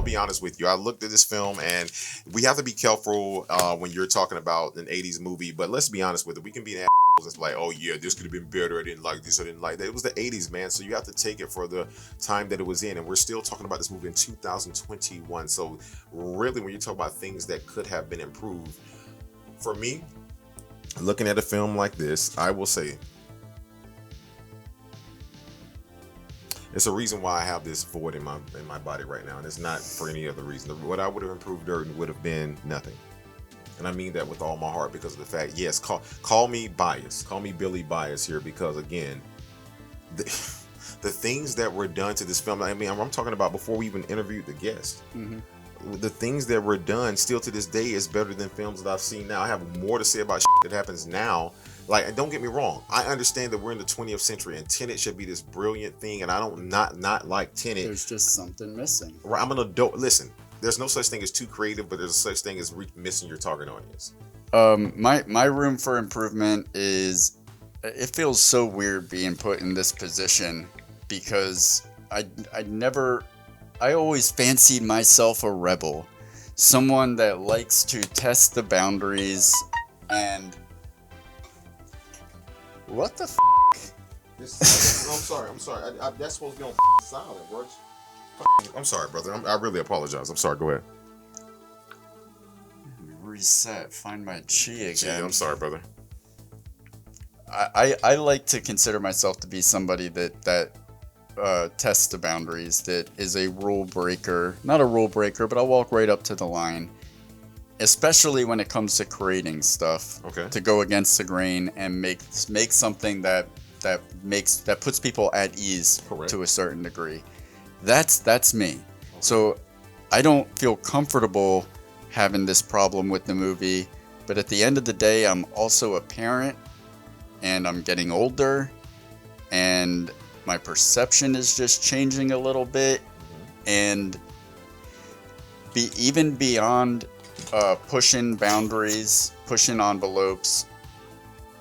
I'll be honest with you. I looked at this film, and we have to be careful when you're talking about an '80s movie. But let's be honest with it. We can be assholes. It's like, oh yeah, this could have been better. I didn't like this. I didn't like that. It was the '80s, man. So you have to take it for the time that it was in. And we're still talking about this movie in 2021. So really, when you talk about things that could have been improved, for me, looking at a film like this, I will say it's a reason why I have this void in my body right now, and it's not for any other reason. What I would have improved would have been nothing, and I mean that with all my heart because of the fact. Yes, call me biased, call me Billy Bias here, because again, the, the things that were done to this film. I mean, I'm talking about before we even interviewed the guest. Mm-hmm. The things that were done still to this day is better than films that I've seen now. I have more to say about that happens now. Like, don't get me wrong, I understand that we're in the 20th century and Tenet should be this brilliant thing, and I don't not like Tenet. There's just something missing. Right, I'm an adult. Listen, there's no such thing as too creative, but there's a such thing as missing your target audience. My room for improvement is, it feels so weird being put in this position because I always fancied myself a rebel, someone that likes to test the boundaries and. What the f***? I'm sorry. That's supposed to be on silent, bro. I'm sorry, brother. I really apologize. I'm sorry. Go ahead. Reset. Find my chi again. Gee, I'm sorry, brother. I like to consider myself to be somebody that tests the boundaries, that is a rule breaker. Not a rule breaker, but I'll walk right up to the line. Especially when it comes to creating stuff, to go against the grain and make something that puts people at ease. Correct. To a certain degree. That's me. Okay. So I don't feel comfortable having this problem with the movie, but at the end of the day, I'm also a parent, and I'm getting older, and my perception is just changing a little bit, and even beyond. Pushing boundaries, pushing envelopes.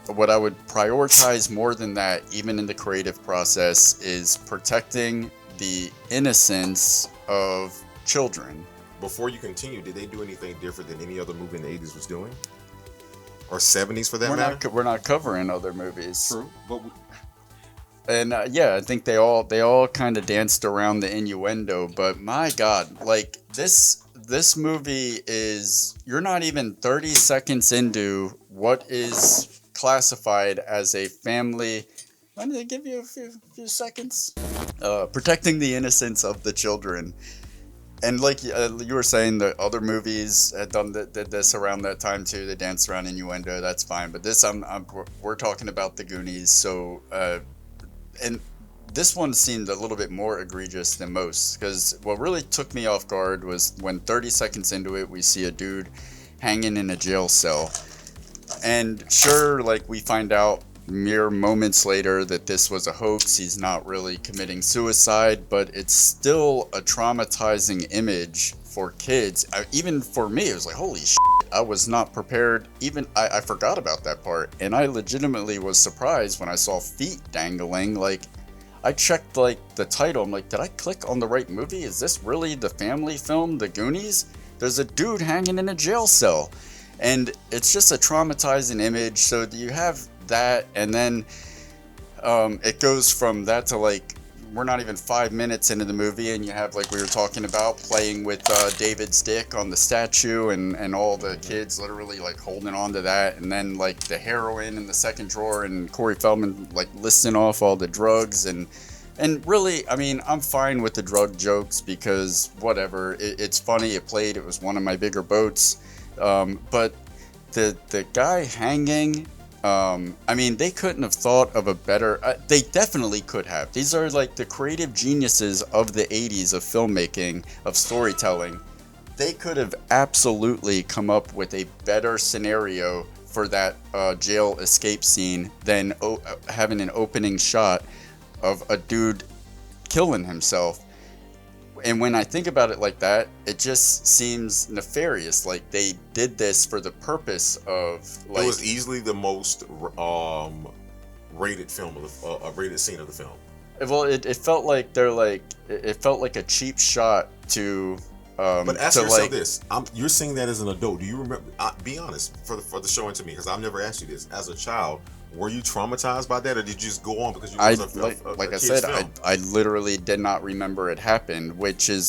What I would prioritize more than that, even in the creative process, is protecting the innocence of children. Before you continue, did they do anything different than any other movie in the 80s was doing? Or 70s for that matter? We're not covering other movies. True, but and yeah, I think they all kind of danced around the innuendo, but my God, like this movie is, you're not even 30 seconds into what is classified as a family. Let me give you a few seconds. Protecting the innocence of the children. And like you were saying, the other movies had did this around that time too. They danced around innuendo. That's fine. But this, we're talking about the Goonies. So, and this one seemed a little bit more egregious than most, because what really took me off guard was when 30 seconds into it, we see a dude hanging in a jail cell. And sure, like, we find out mere moments later that this was a hoax. He's not really committing suicide, but it's still a traumatizing image for kids. Even for me, it was like, holy shit, I was not prepared. Even I forgot about that part. And I legitimately was surprised when I saw feet dangling. Like, I checked like the title. I'm like, did I click on the right movie? Is this really the family film, The Goonies? There's a dude hanging in a jail cell. And it's just a traumatizing image. So you have that, and then it goes from that to like, we're not even 5 minutes into the movie, and you have, like we were talking about, playing with David's dick on the statue, and all the kids literally like holding on to that, and then like the heroin in the second drawer, and Corey Feldman like listing off all the drugs, and really, I mean, I'm fine with the drug jokes because whatever, it's funny, it played, it was one of my bigger boats, but the guy hanging. I mean, they couldn't have thought of a better. They definitely could have. These are like the creative geniuses of the 80s of filmmaking, of storytelling. They could have absolutely come up with a better scenario for that jail escape scene than having an opening shot of a dude killing himself. And when I think about it like that, it just seems nefarious. Like they did this for the purpose of. Like, it was easily the most rated film of the rated scene of the film. Well, it felt like it felt like a cheap shot to But ask to yourself like. this: you're saying that as an adult. Do you remember? Be honest for the show and to me, because I've never asked you this. As a child, were you traumatized by that, or did you just go on because you I was a like I kid's said, film? I literally did not remember it happened, which a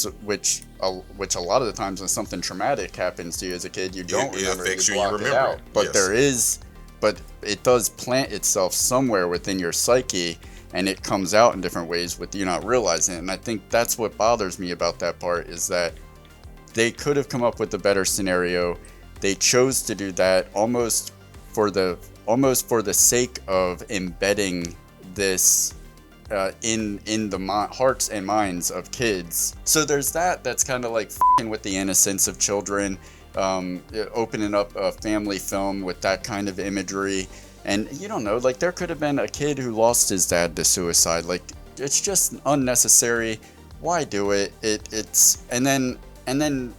lot of the times when something traumatic happens to you as a kid, you don't It remember, affects you you and you block it remember out. it. But Yes. but it does plant itself somewhere within your psyche, and it comes out in different ways with you not realizing it. And I think that's what bothers me about that part is that they could have come up with a better scenario. They chose to do that for the almost for the sake of embedding this in the hearts and minds of kids. So there's that's kind of like fing with the innocence of children, opening up a family film with that kind of imagery. And you don't know, like there could have been a kid who lost his dad to suicide. Like it's just unnecessary. Why do it? It's and then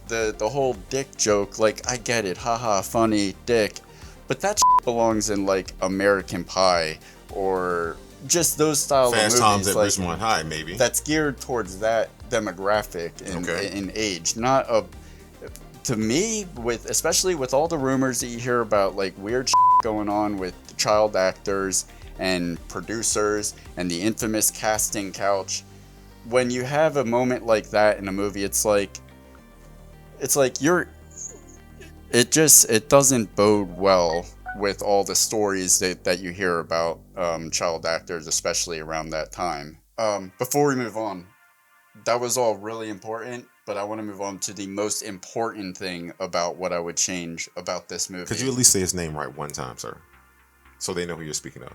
the whole dick joke. Like I get it, haha, funny dick, but that belongs in like American Pie or just those style of Fast movies. Times at Like Ridgemont High, maybe. that's geared towards that demographic in age, not a. To me, with especially with all the rumors that you hear about like weird going on with child actors and producers and the infamous casting couch, when you have a moment like that in a movie, it's like you're it doesn't bode well with all the stories that you hear about child actors, especially around that time. Before we move on, that was all really important, but I want to move on to the most important thing about what I would change about this movie. Could you at least say his name right one time, sir, so they know who you're speaking of?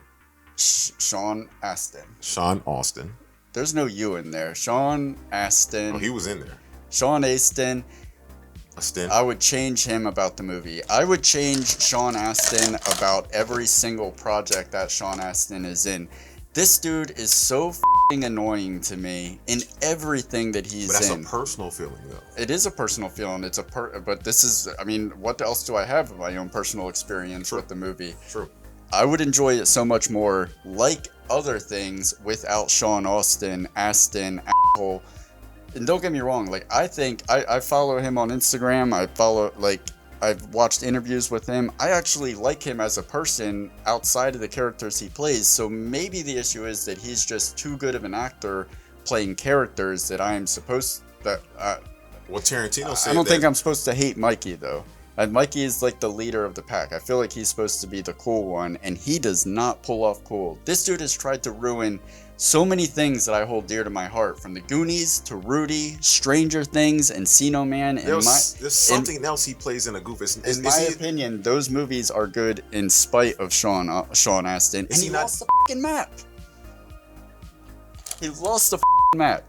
Sean Astin. Sean Austin. There's no U in there. Sean Astin. Oh, he was in there. Sean Astin. Astin. I would change him about the movie. I would change Sean Astin about every single project that Sean Astin is in. This dude is so f***ing annoying to me in everything that he's But that's in. a personal feeling, though. It is a personal feeling. But this is, I mean, what else do I have of my own personal experience with the movie? True. I would enjoy it so much more, like other things, without Sean Astin, asshole. And don't get me wrong, like I think I follow him on Instagram. I've watched interviews with him. I actually like him as a person outside of the characters he plays. So maybe the issue is that he's just too good of an actor playing characters that I am supposed that. Well, Tarantino said I don't that. think I'm supposed to hate Mikey though. And Mikey is like the leader of the pack. I feel like he's supposed to be the cool one, and he does not pull off cool. This dude has tried to ruin so many things that I hold dear to my heart, from the Goonies to Rudy, Stranger Things, Encino Man. There's something else he plays in a goof. In my opinion, those movies are good in spite of Sean Astin. And he lost the fucking map. He lost the fucking map.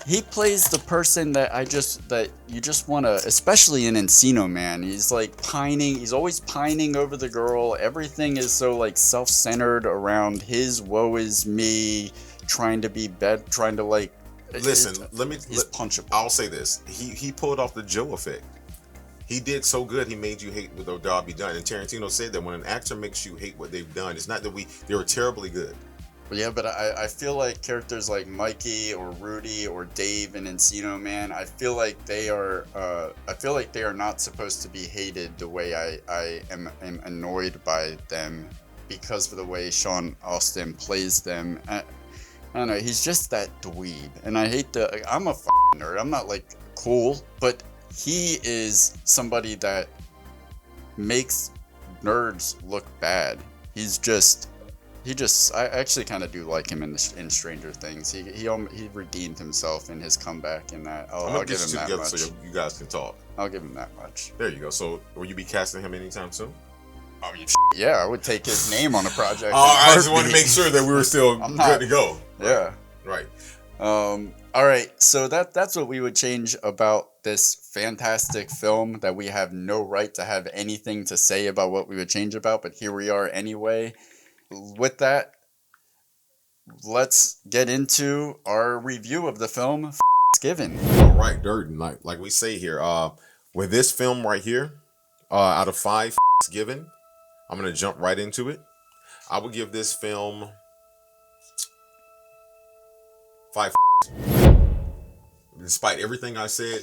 He plays the person that you just want to, especially in Encino Man. He's like pining. He's always pining over the girl. Everything is so like self-centered around his woe is me, trying to be better, trying to like. Listen, He's punchable. I'll say this: he pulled off the Joe effect. He did so good. He made you hate what the job be done. And Tarantino said that when an actor makes you hate what they've done, it's not that they were terribly good. Yeah, but I feel like characters like Mikey or Rudy or Dave in Encino Man, I feel like they are not supposed to be hated the way I am annoyed by them because of the way Sean Astin plays them. I don't know, he's just that dweeb, and I hate I'm a nerd. I'm not like cool, but he is somebody that makes nerds look bad. I actually kind of do like him in Stranger Things. He redeemed himself in his comeback in that. I'll give him that much. So you guys can talk. I'll give him that much. There you go. So will you be casting him anytime soon? Oh, yeah, I would take his name on a project. I just wanted to make sure that we were still good to go. Yeah. Right. All right. So that's what we would change about this fantastic film that we have no right to have anything to say about what we would change about, but here we are anyway. With that, let's get into our review of the film Given. All right, Durden. Like we say here, with this film right here, out of 5 given, I'm gonna jump right into it. I would give this film 5. Despite everything I said,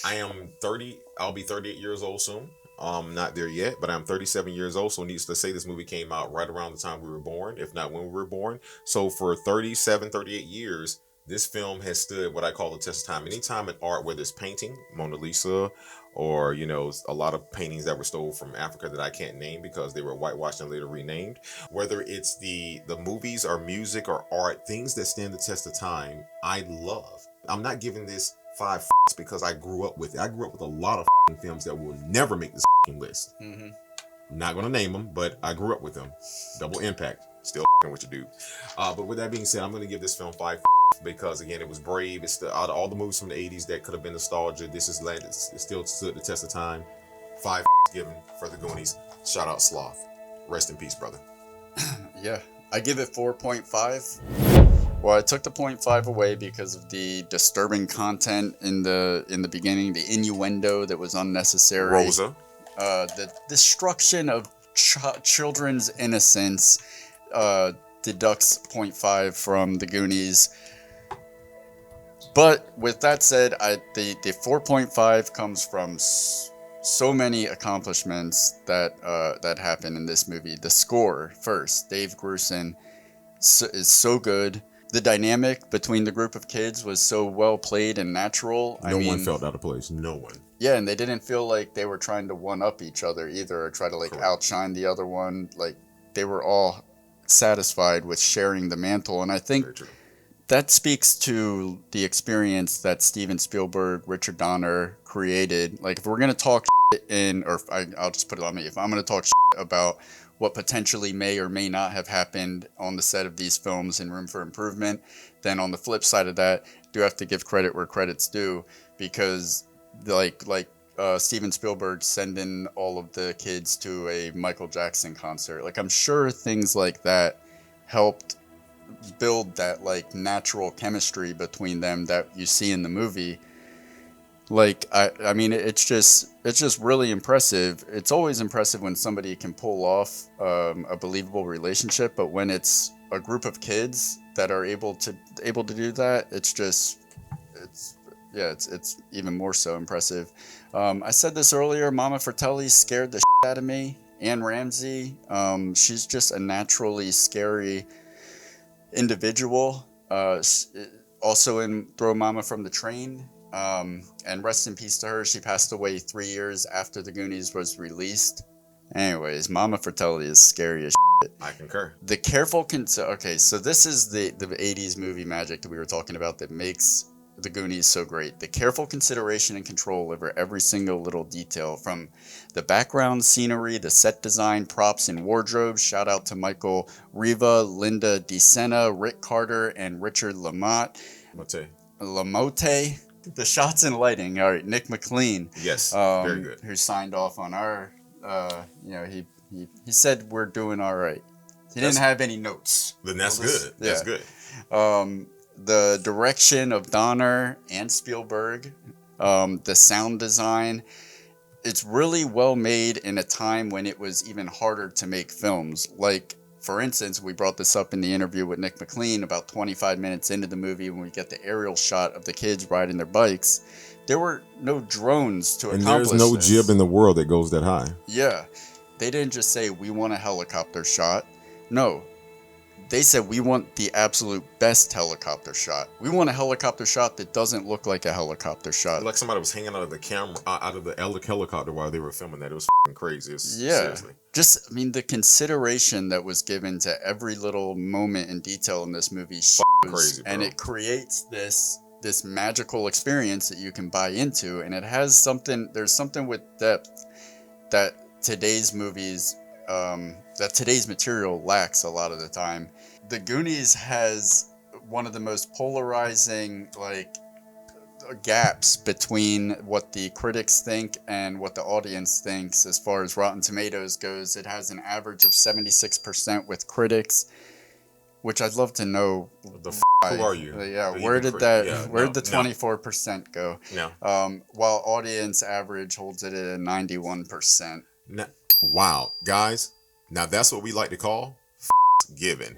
I am 30. I'll be 38 years old soon. Not there yet, but I'm 37 years old. So needs to say this movie came out right around the time we were born, if not when we were born. So for 37, 38 years, this film has stood what I call the test of time. Anytime in art, whether it's painting, Mona Lisa, or a lot of paintings that were stolen from Africa that I can't name because they were whitewashed and later renamed. Whether it's the movies or music or art, things that stand the test of time, I love. I'm not giving this five because I grew up with it. I grew up with a lot of films that will never make this list. Mm-hmm. I'm not going to name them, but I grew up with them. Double Impact, still with you, dude. But with that being said, I'm going to give this film five because again, it was brave. It's out of all the movies from the '80s that could have been nostalgia. This is landed. It still stood the test of time. Five given for the Goonies. Shout out Sloth. Rest in peace, brother. Yeah, I give it 4.5. Well, I took the 0.5 away because of the disturbing content in the beginning, the innuendo that was unnecessary. Rosa. The destruction of children's innocence deducts 0.5 from the Goonies. But with that said, the 4.5 comes from so many accomplishments that happen in this movie. The score first, Dave Grusin is so good. The dynamic between the group of kids was so well played and natural. No one felt out of place. No one. Yeah, and they didn't feel like they were trying to one up each other either, or try to like Correct. outshine the other one. Like they were all satisfied with sharing the mantle, and I think that speaks to the experience that Steven Spielberg, Richard Donner created. Like if we're gonna talk I'll just put it on me. If I'm gonna talk about what potentially may or may not have happened on the set of these films in Room for Improvement, then on the flip side of that, do have to give credit where credit's due, because Steven Spielberg sending all of the kids to a Michael Jackson concert. Like I'm sure things like that helped build that like natural chemistry between them that you see in the movie. Like I mean it's just really impressive. It's always impressive when somebody can pull off a believable relationship, but when it's a group of kids that are able to do that, it's even more so impressive. I said this earlier, Mama Fratelli scared the shit out of me. Anne Ramsey, she's just a naturally scary individual. Also in Throw Mama from the Train. And rest in peace to her. She passed away 3 years after the Goonies was released. Anyways, Mama Fratelli is scary as shit. I concur. The careful okay, so this is the 80s movie magic that we were talking about that makes the Goonies so great. The careful consideration and control over every single little detail, from the background scenery, the set design, props, and wardrobes. Shout out to Michael Riva, Linda DeSena, Rick Carter, and Richard Lamotte. The shots and lighting. All right, Nick McLean. Yes, very good. Who signed off on our, he said we're doing all right. He didn't have any notes. Then that's good. Yeah. That's good. The direction of Donner and Spielberg, the sound design, it's really well made in a time when it was even harder to make films. Like, for instance, we brought this up in the interview with Nick McLean about 25 minutes into the movie when we get the aerial shot of the kids riding their bikes. There were no drones to accomplish this. And there's no jib in the world that goes that high. Yeah. They didn't just say, we want a helicopter shot. No. They said, we want the absolute best helicopter shot. We want a helicopter shot that doesn't look like a helicopter shot. Like somebody was hanging out of the camera, out of the helicopter while they were filming that. It was crazy. Seriously. Just, I mean, the consideration that was given to every little moment and detail in this movie shows, crazy, bro. And it creates this magical experience that you can buy into, and it has something. There's something with depth that today's movies, that today's material lacks a lot of the time. The Goonies has one of the most polarizing gaps between what the critics think and what the audience thinks. As far as Rotten Tomatoes goes, it has an average of 76% with critics, which I'd love to know. Who are you? Where did the 24% go? No. While audience average holds it at a 91%. Wow, guys. Now that's what we like to call given.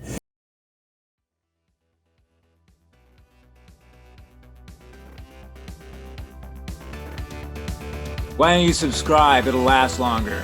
Why don't you subscribe? It'll last longer.